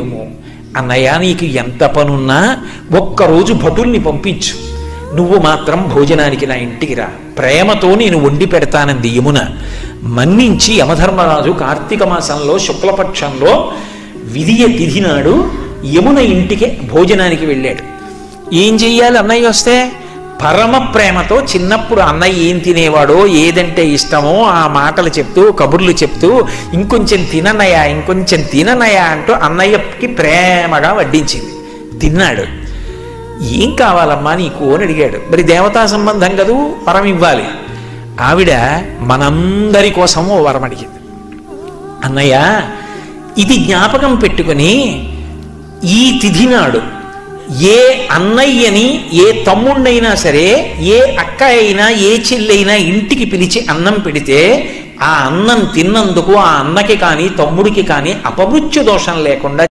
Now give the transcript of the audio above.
ఏమో. అన్నయ్య, నీకు ఎంత పనున్నా ఒక్కరోజు భటుల్ని పంపించు, నువ్వు మాత్రం భోజనానికి నా ఇంటికి రా, ప్రేమతో నేను వండి పెడతానంది యమున. మన్నించి యమధర్మరాజు కార్తీక మాసంలో శుక్లపక్షంలో విధియ తిథి నాడు యమున ఇంటికి భోజనానికి వెళ్ళాడు. ఏం చెయ్యాలి అన్నయ్య వస్తే? పరమ ప్రేమతో చిన్నప్పుడు అన్నయ్య ఏం తినేవాడో, ఏదంటే ఇష్టమో ఆ మాటలు చెప్తూ, కబుర్లు చెప్తూ, ఇంకొంచెం తిననయ్యా, ఇంకొంచెం తిననయ్యా అంటూ అన్నయ్యకి ప్రేమగా వడ్డించింది. తిన్నాడు. ఏం కావాలమ్మా నీకు అని అడిగాడు. మరి దేవతా సంబంధం కదూ, వరం ఇవ్వాలి. ఆవిడ మనందరి కోసం ఓ వరం అడిగింది. అన్నయ్య, ఇది జ్ఞాపకం పెట్టుకుని ఈ తిథి నాడు ఏ అన్నయ్యని, ఏ తమ్ముణ్ణైనా సరే, ఏ అక్క అయినా, ఏ చెల్లైనా ఇంటికి పిలిచి అన్నం పెడితే ఆ అన్నం తిన్నందుకు ఆ అన్నకి కానీ తమ్ముడికి కానీ అపమృత్యు దోషం లేకుండా